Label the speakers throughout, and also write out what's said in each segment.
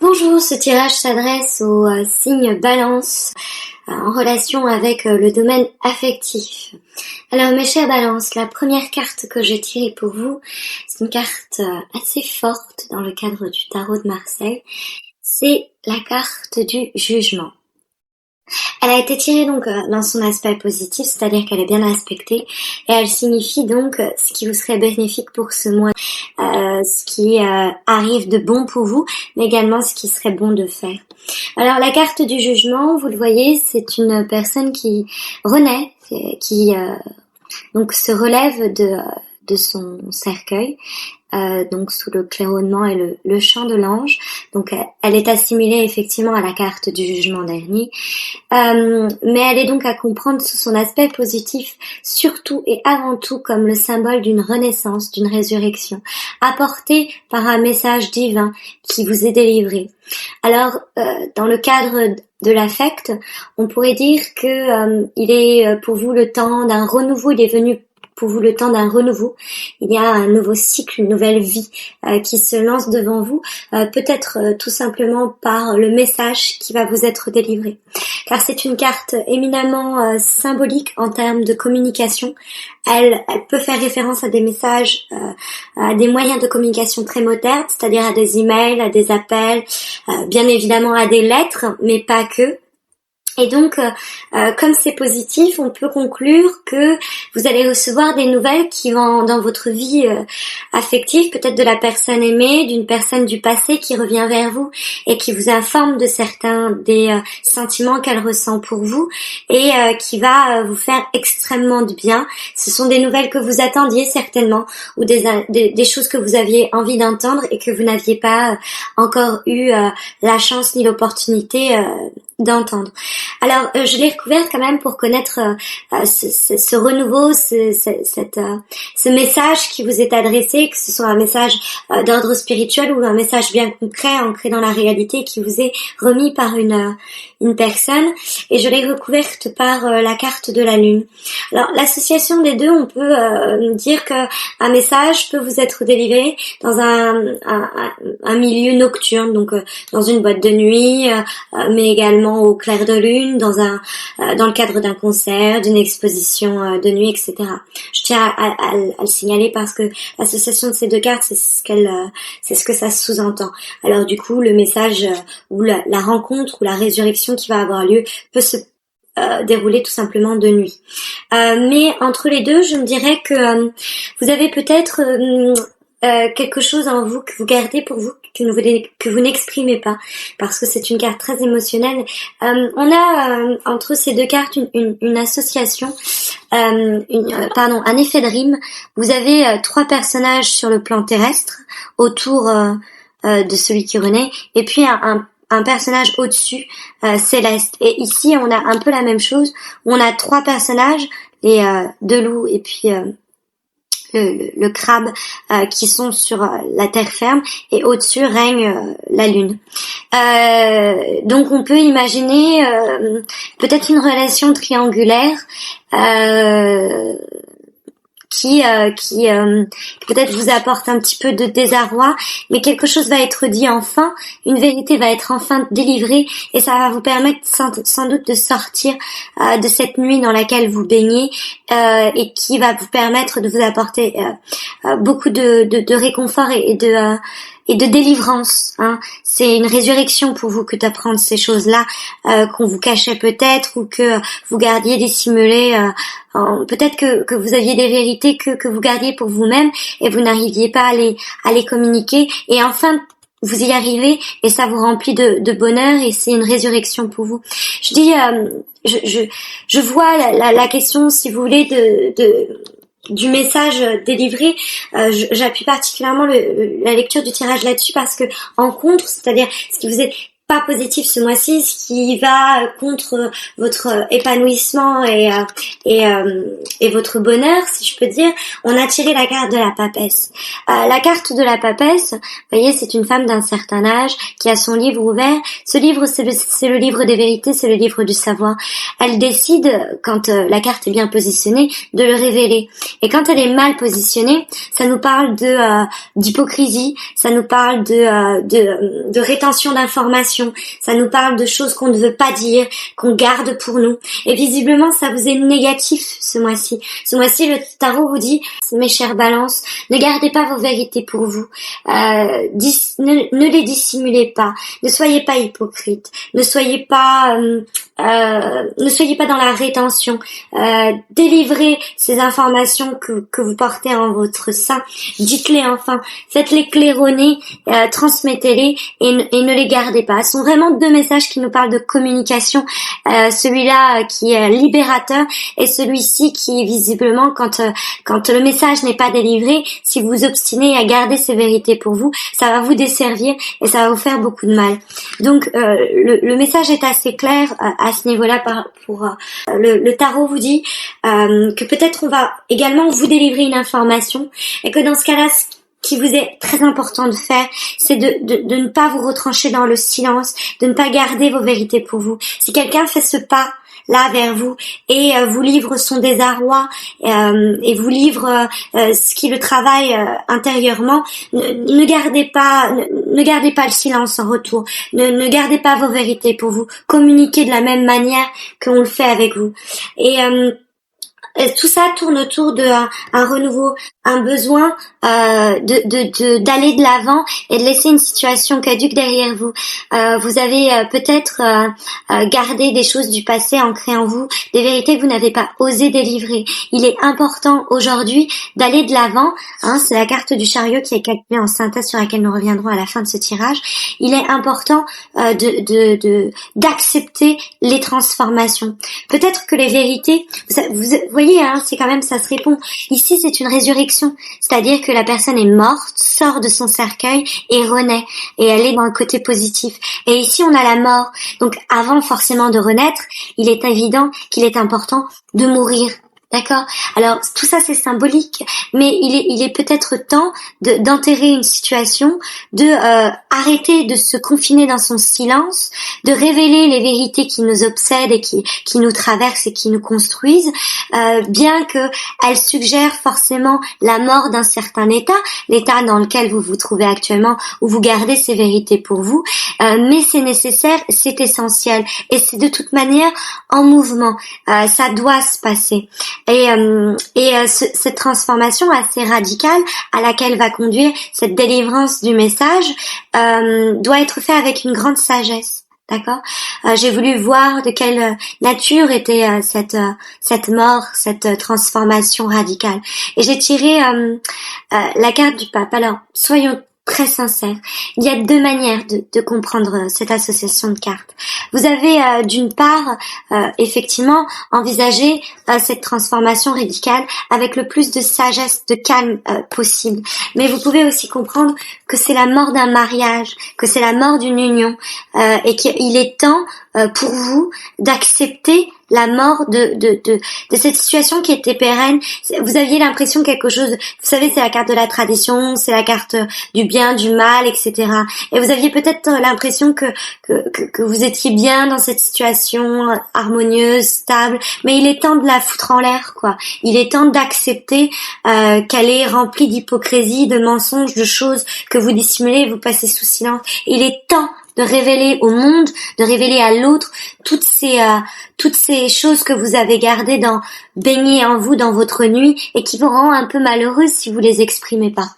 Speaker 1: Bonjour, ce tirage s'adresse au signe Balance en relation avec le domaine affectif. Alors mes chers Balance, la première carte que j'ai tirée pour vous, c'est une carte assez forte dans le cadre du tarot de Marseille. C'est la carte du jugement. Elle a été tirée donc dans son aspect positif, c'est-à-dire qu'elle est bien aspectée et elle signifie donc ce qui vous serait bénéfique pour ce mois, ce qui arrive de bon pour vous, mais également ce qui serait bon de faire. Alors la carte du jugement, vous le voyez, c'est une personne qui renaît, qui donc se relève de son cercueil, donc sous le claironnement et le chant de l'ange. Donc elle est assimilée effectivement à la carte du jugement dernier, mais elle est donc à comprendre sous son aspect positif, surtout et avant tout comme le symbole d'une renaissance, d'une résurrection, apportée par un message divin qui vous est délivré. Alors dans le cadre de l'affect, on pourrait dire que il est pour vous le temps d'un renouveau, il est venu pour vous le temps d'un renouveau. Il y a un nouveau cycle, une nouvelle vie qui se lance devant vous, peut-être tout simplement par le message qui va vous être délivré. Car c'est une carte éminemment symbolique en termes de communication. Elle peut faire référence à des messages, à des moyens de communication très modernes, c'est-à-dire à des emails, à des appels, bien évidemment à des lettres, mais pas que. Et donc, comme c'est positif, on peut conclure que vous allez recevoir des nouvelles qui vont dans votre vie affective, peut-être de la personne aimée, d'une personne du passé qui revient vers vous et qui vous informe de certains des sentiments qu'elle ressent pour vous et qui va vous faire extrêmement de bien. Ce sont des nouvelles que vous attendiez certainement ou des choses que vous aviez envie d'entendre et que vous n'aviez pas encore eu la chance ni l'opportunité d'entendre. Alors, je l'ai recouverte quand même pour connaître ce renouveau, ce message qui vous est adressé, que ce soit un message d'ordre spirituel ou un message bien concret, ancré dans la réalité, qui vous est remis par une personne. Et je l'ai recouverte par la carte de la lune. Alors, l'association des deux, on peut dire que un message peut vous être délivré dans un milieu nocturne, donc dans une boîte de nuit, mais également au clair de lune, dans le cadre d'un concert, d'une exposition de nuit, etc. Je tiens à le signaler parce que l'association de ces deux cartes, c'est ce que ça sous-entend. Alors du coup, le message ou la rencontre ou la résurrection qui va avoir lieu peut se dérouler tout simplement de nuit. Mais entre les deux, je me dirais que vous avez peut-être quelque chose en vous que vous gardez pour vous, que vous n'exprimez pas, parce que c'est une carte très émotionnelle. On a entre ces deux cartes une association, un effet de rime. Vous avez trois personnages sur le plan terrestre autour de celui qui renaît, et puis un personnage au-dessus, céleste. Et ici, on a un peu la même chose. On a trois personnages, les deux loups et puis le crabe qui sont sur la terre ferme, et au-dessus règne la lune. Donc on peut imaginer peut-être une relation triangulaire qui peut-être vous apporte un petit peu de désarroi, mais quelque chose va être dit enfin, une vérité va être enfin délivrée, et ça va vous permettre sans doute de sortir de cette nuit dans laquelle vous baignez, et qui va vous permettre de vous apporter beaucoup de réconfort et de délivrance. C'est une résurrection pour vous que d'apprendre ces choses-là qu'on vous cachait peut-être, ou que vous gardiez dissimulées. Peut-être que vous aviez des vérités que vous gardiez pour vous-même et vous n'arriviez pas à les communiquer. Et enfin, vous y arrivez et ça vous remplit de bonheur, et c'est une résurrection pour vous. Je dis, je vois la question, si vous voulez, du message délivré. J'appuie particulièrement la lecture du tirage là-dessus parce que en contre, c'est-à-dire ce qui vous est pas positif ce mois-ci, ce qui va contre votre épanouissement et votre bonheur, si je peux dire. On a tiré la carte de la papesse. La carte de la papesse, vous voyez, c'est une femme d'un certain âge qui a son livre ouvert. Ce livre, c'est le livre des vérités, c'est le livre du savoir. Elle décide, quand la carte est bien positionnée, de le révéler. Et quand elle est mal positionnée, ça nous parle d'hypocrisie, ça nous parle de rétention d'informations. Ça nous parle de choses qu'on ne veut pas dire, qu'on garde pour nous. Et visiblement, ça vous est négatif ce mois-ci. Ce mois-ci, le tarot vous dit, mes chères balances, ne gardez pas vos vérités pour vous. Ne les dissimulez pas. Ne soyez pas hypocrite. Ne soyez pas dans la rétention. Délivrez ces informations que vous portez en votre sein. Dites-les enfin. Faites-les claironner. Transmettez-les et ne les gardez pas. Ce sont vraiment deux messages qui nous parlent de communication. Celui-là qui est libérateur et celui-ci qui est visiblement quand le message n'est pas délivré, si vous vous obstinez à garder ces vérités pour vous, ça va vous desservir et ça va vous faire beaucoup de mal. Donc le message est assez clair à ce niveau-là. Le tarot vous dit que peut-être on va également vous délivrer une information et que dans ce cas-là, qui vous est très important de faire, c'est de ne pas vous retrancher dans le silence, de ne pas garder vos vérités pour vous. Si quelqu'un fait ce pas là vers vous et vous livre son désarroi et vous livre ce qui le travaille intérieurement, ne gardez pas le silence en retour. Ne gardez pas vos vérités pour vous. Communiquez de la même manière qu'on le fait avec vous. Et tout ça tourne autour de un renouveau, un besoin d'aller de l'avant et de laisser une situation caduque derrière vous. Vous avez peut-être gardé des choses du passé ancrées en vous, des vérités que vous n'avez pas osé délivrer. Il est important aujourd'hui d'aller de l'avant. C'est la carte du chariot qui est calculée en synthèse sur laquelle nous reviendrons à la fin de ce tirage. Il est important d'accepter les transformations. Peut-être que les vérités, vous voyez, c'est quand même, ça se répond. Ici, c'est une résurrection. C'est-à-dire que la personne est morte, sort de son cercueil et renaît. Et elle est dans le côté positif. Et ici, on a la mort. Donc, avant forcément de renaître, il est évident qu'il est important de mourir. D'accord? Alors, tout ça, c'est symbolique, mais il est peut-être temps d'enterrer une situation, arrêter de se confiner dans son silence, de révéler les vérités qui nous obsèdent et qui nous traversent et qui nous construisent, bien que elles suggèrent forcément la mort d'un certain état, l'état dans lequel vous vous trouvez actuellement, où vous gardez ces vérités pour vous, mais c'est nécessaire, c'est essentiel, et c'est de toute manière en mouvement, ça doit se passer. Cette transformation assez radicale à laquelle va conduire cette délivrance du message doit être faite avec une grande sagesse. D'accord. J'ai voulu voir de quelle nature était cette mort, cette transformation radicale. Et j'ai tiré la carte du pape. Alors, soyons très sincères. Il y a deux manières de comprendre cette association de cartes. Vous avez d'une part effectivement envisagé cette transformation radicale avec le plus de sagesse, de calme possible. Mais vous pouvez aussi comprendre que c'est la mort d'un mariage, que c'est la mort d'une union et qu'il est temps pour vous d'accepter la mort de cette situation qui était pérenne. Vous aviez l'impression quelque chose, vous savez, c'est la carte de la tradition, c'est la carte du bien, du mal, etc. Et vous aviez peut-être l'impression que vous étiez bien dans cette situation harmonieuse, stable, mais il est temps de la foutre en l'air, quoi. Il est temps d'accepter qu'elle est remplie d'hypocrisie, de mensonges, de choses que vous dissimulez, vous passez sous silence. Il est temps de révéler au monde, de révéler à l'autre toutes ces choses que vous avez gardées baignées en vous dans votre nuit et qui vous rend un peu malheureuse si vous les exprimez pas.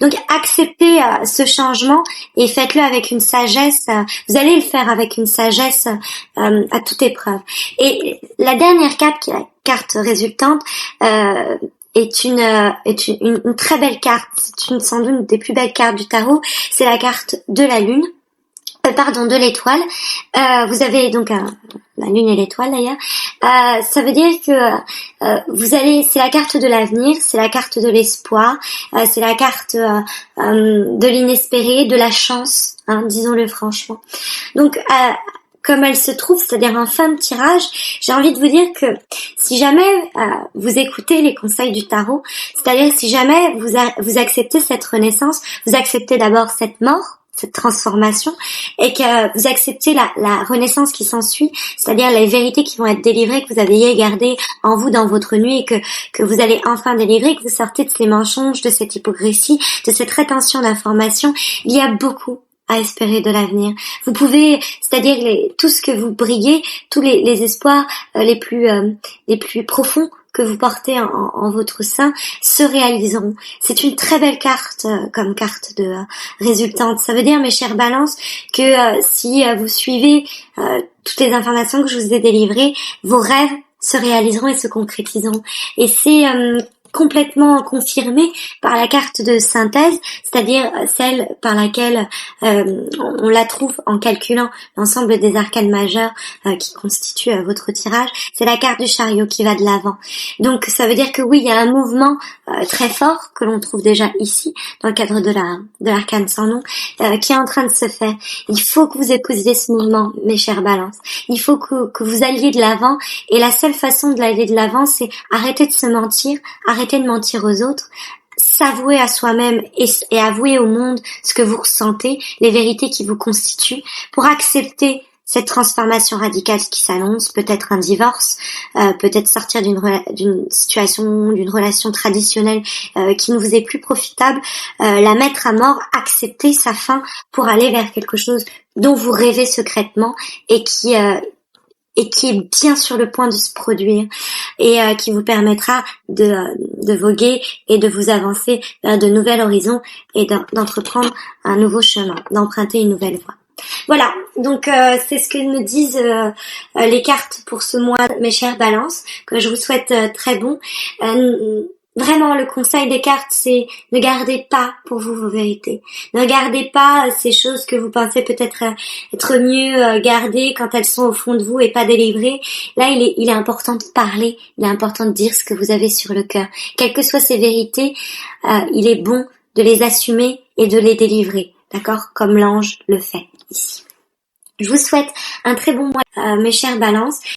Speaker 1: Donc acceptez ce changement et faites-le avec une sagesse. Vous allez le faire avec une sagesse à toute épreuve. Et la dernière carte, qui est la carte résultante, est une très belle carte. C'est sans doute une des plus belles cartes du tarot. C'est la carte de la lune. De l'étoile. Vous avez donc la lune et l'étoile d'ailleurs. Ça veut dire que vous allez, c'est la carte de l'avenir, c'est la carte de l'espoir, c'est la carte de l'inespéré, de la chance, hein, disons-le franchement. Donc comme elle se trouve, c'est-à-dire en fin de tirage, j'ai envie de vous dire que si jamais vous écoutez les conseils du tarot, c'est-à-dire si jamais vous acceptez cette renaissance, vous acceptez d'abord cette mort, cette transformation, et que vous acceptez la renaissance qui s'ensuit, c'est-à-dire les vérités qui vont être délivrées, que vous aviez gardées en vous dans votre nuit, et que vous allez enfin délivrer, que vous sortez de ces mensonges, de cette hypocrisie, de cette rétention d'informations. Il y a beaucoup à espérer de l'avenir. Vous pouvez, c'est-à-dire tout ce que vous brillez, tous les espoirs les plus profonds que vous portez en votre sein se réaliseront. C'est une très belle carte comme carte de résultante. Ça veut dire, mes chères balances, que si vous suivez toutes les informations que je vous ai délivrées, vos rêves se réaliseront et se concrétiseront. Et c'est complètement confirmé par la carte de synthèse, c'est-à-dire celle par laquelle on la trouve en calculant l'ensemble des arcanes majeures qui constituent votre tirage. C'est la carte du chariot qui va de l'avant. Donc ça veut dire que oui, il y a un mouvement très fort que l'on trouve déjà ici dans le cadre de l'arcane sans nom qui est en train de se faire. Il faut que vous épousiez ce mouvement, mes chères balances. Il faut que vous alliez de l'avant, et la seule façon de l'aller de l'avant, c'est arrêter de se mentir, arrêter de mentir aux autres, s'avouer à soi-même et avouer au monde ce que vous ressentez, les vérités qui vous constituent, pour accepter cette transformation radicale qui s'annonce, peut-être un divorce, peut-être sortir d'une situation, d'une relation traditionnelle qui ne vous est plus profitable, la mettre à mort, accepter sa fin pour aller vers quelque chose dont vous rêvez secrètement et qui est bien sur le point de se produire, et qui vous permettra de voguer et de vous avancer vers de nouveaux horizons et d'entreprendre un nouveau chemin, d'emprunter une nouvelle voie. Voilà, donc c'est ce que me disent les cartes pour ce mois, mes chères balances, que je vous souhaite très bon. Vraiment, le conseil des cartes, c'est ne gardez pas pour vous vos vérités. Ne gardez pas ces choses que vous pensez peut-être être mieux gardées quand elles sont au fond de vous et pas délivrées. Là, il est important de parler, il est important de dire ce que vous avez sur le cœur. Quelles que soient ces vérités, il est bon de les assumer et de les délivrer, d'accord? Comme l'ange le fait ici. Je vous souhaite un très bon mois, mes chères balances.